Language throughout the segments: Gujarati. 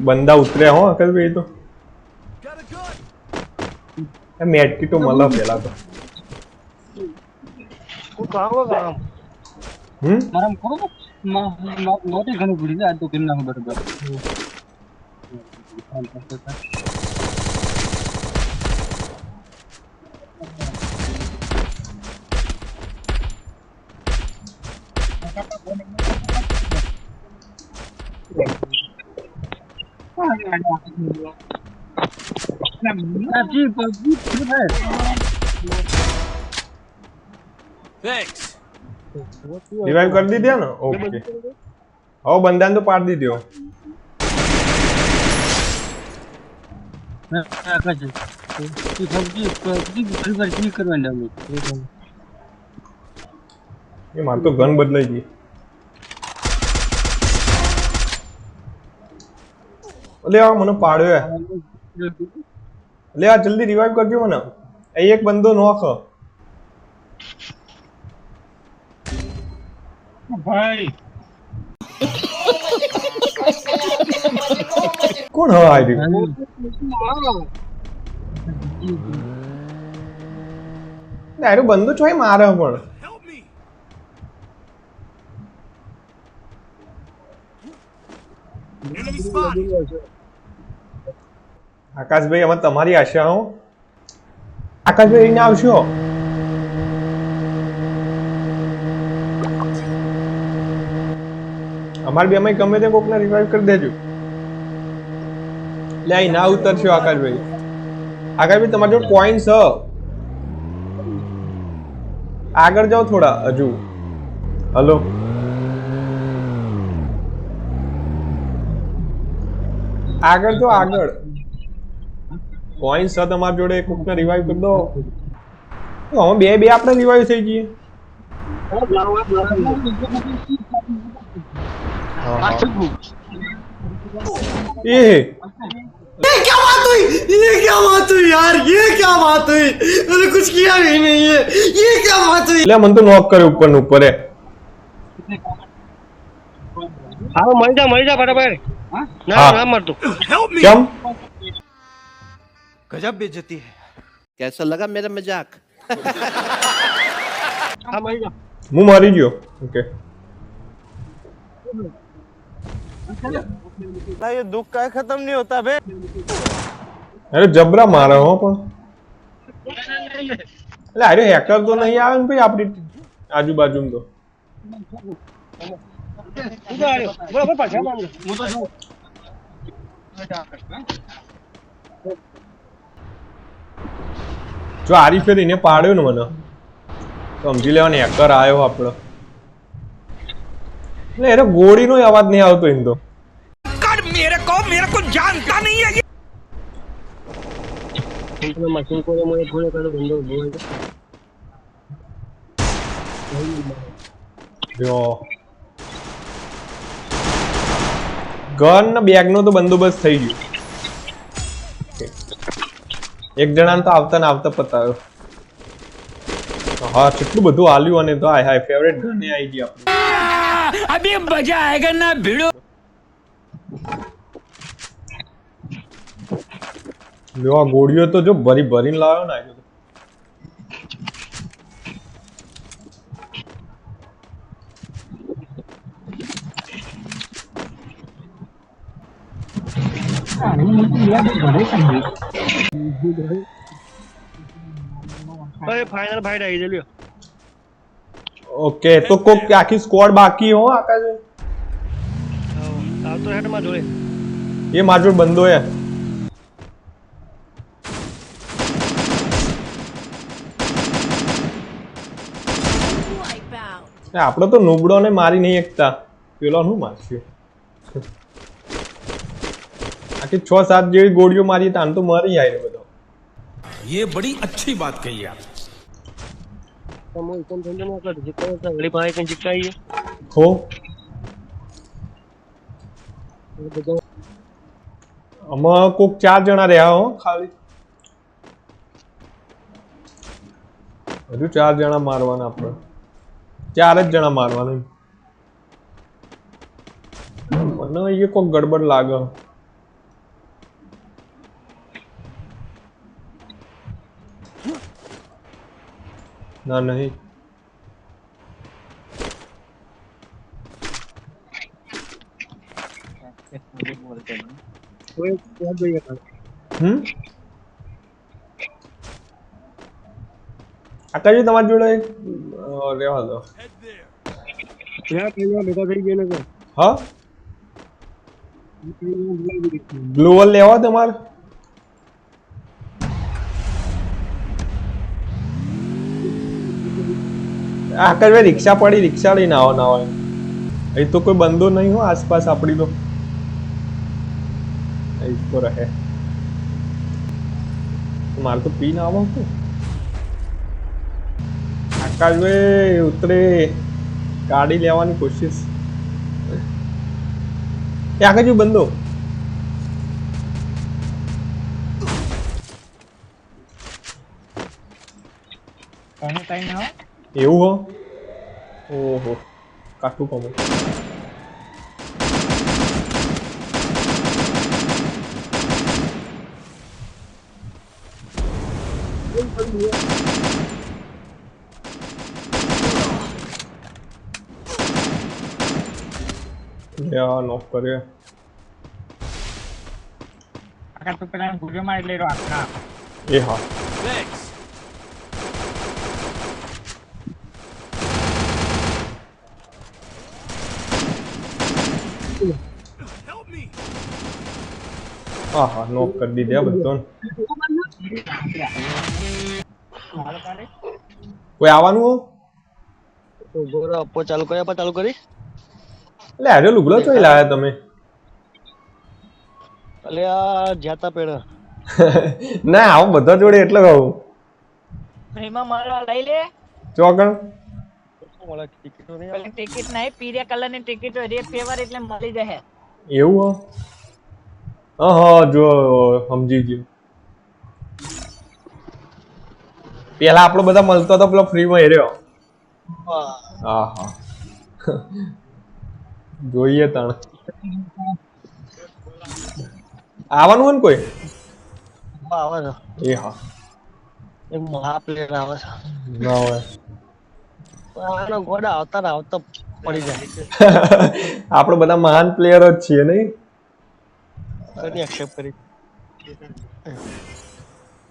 बंदा उतरे हो अकल भाई तो मेट की तो मला पहला तो को कहां काम मारम करो मोटे घणी बुड़ी ले तो किन्ना हो बराबर Thanks. रिवाइव कर दी दिया ना ओके आओ बंदा ने तो पार दी दियो तू सब्जी परिवार की करवाने हम ये मार तो गन बदलाई थी ले आओ मने पाड्यो है ले आ जल्दी रिवाइव कर दियो मने ए एक बंदो नॉक भाई कौन है आईडी अरे बंदो छोई मारे पण Enemy spotted. આકાશભાઈ અમે તમારી આશા હો આકાશભાઈ અહીંયા આવશો અમાર બે અમે ગમે તે કોકને રિવાઇવ કરી દેજો લે અહીં ના ઉતરશો આકાશભાઈ આકાશભાઈ તમારી જોડે કોઈન છે આગળ જાઓ થોડા હજુ હલો આગળ તો આગળ કોઈન છે તમારી જોડે કોકને રિવાઇવ કરી દો અમે બે બે આપણે રિવાઇવ થઈ જઈએ ये क्या बात हुई यार ये क्या बात हुई मैंने कुछ किया भी नहीं है ये क्या बात हुई ले मन तो नॉक करे ऊपर ने ऊपर है हां मर जा बराबर ना ना मर तू Help me. क्या गजब बेइज्जती है. कैसा लगा मेरा मजाक हां मर जा मुंह मारी गयो ओके ये दुख का खत्म नहीं होता बे अरे जबरा मारा हो पण એટલે અરે હેકર તો નહીં આવે ને ભાઈ આપણી આજુબાજુ તો બરાબર પાછા હું તો છું જો આરી ફેર એને પાડ્યો ને મને તો સમજી લેવાનો હેકર આવ્યો આપણો એટલે એનો ગોળીનો અવાજ નહીં આવતો એમ તો मेरे को जानता नहीं है. मशीन को मैं थोड़े कर बंदो बोल જો ગન ને બેગ નો તો બંદોબસ્ત થઈ ગયો એક જણાને તો આવતા ને આવતા પતાવ્યો હા કેટલું બધું આલ્યું અને તો હાય હાય ફેવરેટ ગન ને આવી ગઈ આપણી अभी मजा आएगा ना भिड़ो. લ્યો આ ગોળીઓ તો જો ભરી ભરીને લાવ્યો ને આજે अरे फाइनल फाइट आई चलियो ओके तो कोक आखी स्क्वॉड बाकी हो आकाश आप तो हेड में जोड़े ये माजूर बंदो है આપણે તો નુબડો ને મારી નહીં એકતા પેલો નું મારશું આખી 6-7 જેવી ગોળીઓ મારી તાન તો મરી જાય બધો ये बड़ी अच्छी बात कही आप. तो मैं इतने धंधे में कर जितना अगली बार कहीं चिपकाई है हो આમાં કોક 4 જણા રહ્યા હો ખાલી હજુ 4 જણા મારવાના આપણે 4 જ જણા મારવાના મને એ કોક ગડબડ લાગે ના નહીં કોઈ ત્યાં જોઈએ ખાલી. આકાશજી તમારી જોડે એક રહેવા દો ત્યાં પેલા બધા થઈ ગયા ને હા ગ્લોવલ લેવા તમારે આકાશભાઈ રિક્ષા પડી રિક્ષા લઈને આવો ના હોય અહીં તો કોઈ બંદો નહીં હો આસપાસ આપણી તો અહીં તો રહે મારે તો પીને આવો શું આકાશભાઈ ઉતરે ગાડી લેવાની કોશિશ એ આકાશભાઈ બંદો કોનો ટાઈમ ના એવું હો ઓહો કાઠું કમો નોક કર્યો આખા તો પેલા ગુજરમાં એટલે રો આખા એ હા Thanks. Help me. હા હા નોક કરી દીધા બધો કોઈ આવવાનું હો તો ગોરા આપો ચાલુ કરી એટલે આજે લુગડો ચોઈ લાયા તમે અલે આ જાતા પેડ ના આવો બધા જોડે એટલે કહું એમાં મારા લઈ લે ચોકણ ઓલા ટિકિટો નહીં પેલી ટિકિટ નહીં પીળા કલર ની ટિકિટ હોય રેડ ફેવર એટલે મળી જશે એવું હો હા જો સમજી ગયો પેલા આપણો બધા મળતો હતો પેલો ફ્રીમાં હેર્યો હા હા જોઈએ તાણ આવવાનું હોય ને કોઈ આવે છે એ હા એક મહા પ્લેયર આવે છે ના હોય આનો ગોડા આવતા પડી જાય આપણે બધા મહાન પ્લેયર જ છીએ નહીં કદી એક્સેપ્ટ કરી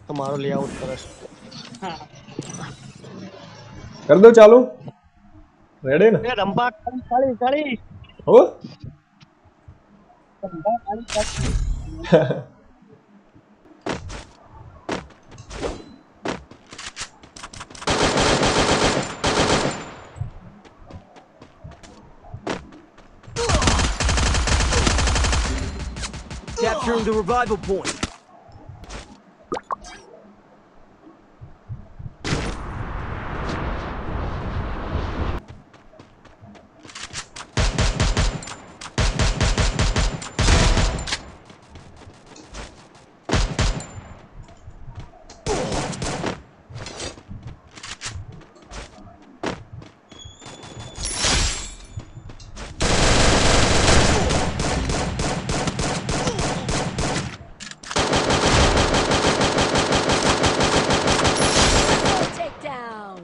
તો મારો લેઆઉટ કરે છે કરી દો ચાલુ રેડી ને એ રંબા કાળી હો Capturing the revival point. Takedown.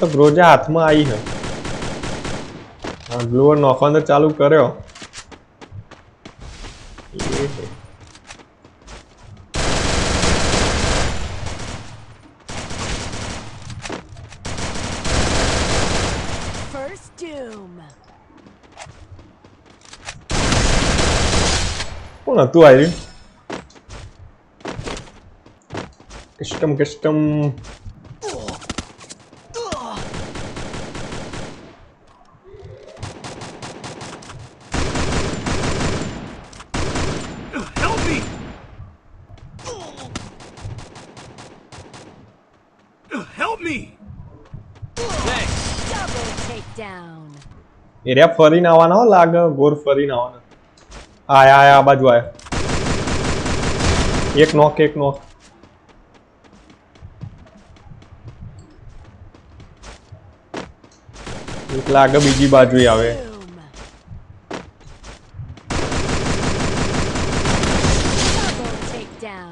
તો ગ્રોજા હાથમાં આવી છે હા ગ્લોવર નોખવાનો ચાલુ કર્યો First doom. કોણ હતું આયરી custom Help me. Help me. Thanks. Double takedown. Area ફરીને આવવાના હો લાગે ગોર ફરીને આવવાના આયા આ બાજુ આયા એક નોક એક લાગે બીજી બાજુ આવે Doom. Double takedown.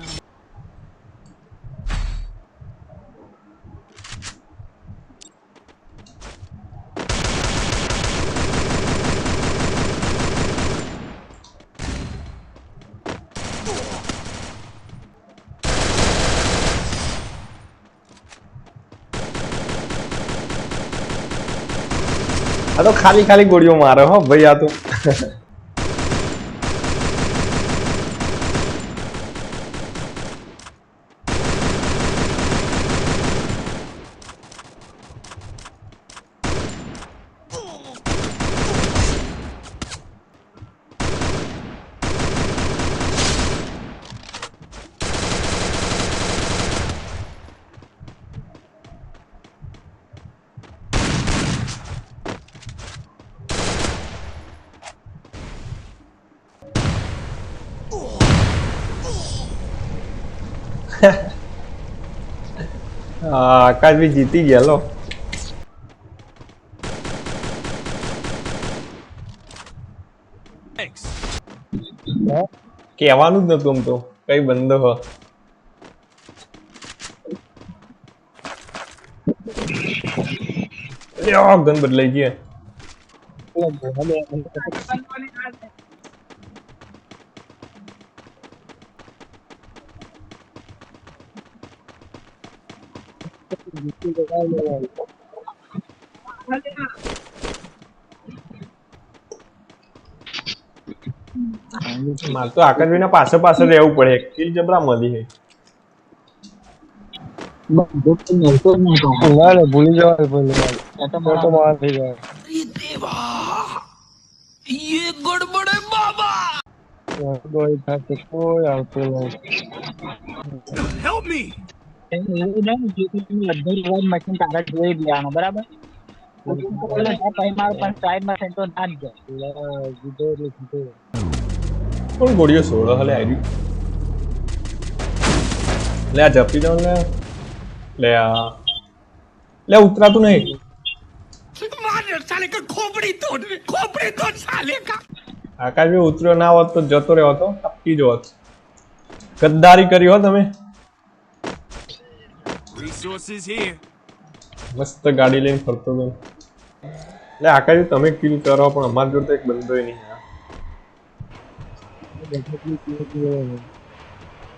આ તો ખાલી ખાલી ગોળીઓ મારે હો ભાઈ આ તો આકાશ બી જીતી ગયા લો Thanks. કહેવાનું જ નતું આમ તો કઈ બંધો હ ગન બદલાઈ ગઈ મારે તો આકાશભાઈ ના પાસે પાસે રહેવું પડે કિલ જબરા મળી હે ભૂલી જવાય ભૂલી તો માર થઈ જાય ये गड़बड़ है बाबा. કોઈ પાસે કોઈ આવતું નથી Help me. એવું નહીં જે તમે અડધી વાર મશીન તારા જોઈ જ લેવાનો બરાબર પણ સાઈડમાં થઈને તો ના જ જાય કોણ ગોળીઓ સોળો હલે આઈડી લે આ જપી દઉં લે આ લે ઉતરાતું નહીં मार साले का खोपड़ी तोड़ साले का. આકાશ બી ઉતર્યો ના હોત તો જતો રહ્યો હતો ટપકી જો હોત ગદ્દારી કરી હો તમે Resources here. મસ્ત ગાડી લઈને ફરતો હતો લે આકાશ તમે કિલ કરો પણ અમારી જોડે તો એક બંદોય નહીં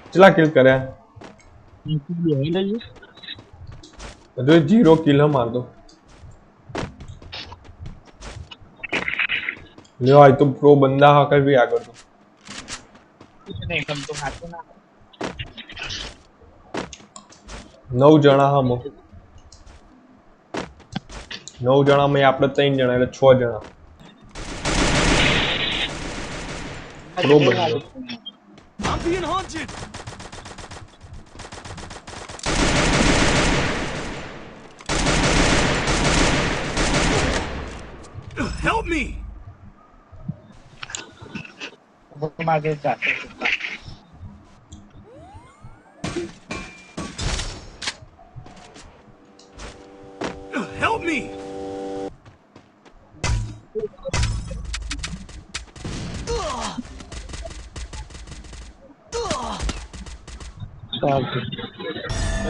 કેટલા કિલ કર્યા બધું 0 કિલ હ મારતો લ્યો આ તો પ્રો બંદા હા કઈ બી આગળ તો નહીં ગમતું હાથું ના 9 જણા હા 9 જણા માં આપણે 3 જણા એટલે 6 જણા pro બંદો I'm being haunted. Help me. માગે ચાલે Help me.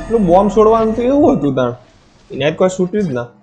એટલું બોમ્બ છોડવાનું તો એવું હતું તાણ એને કોઈ છૂટ્યું જ ના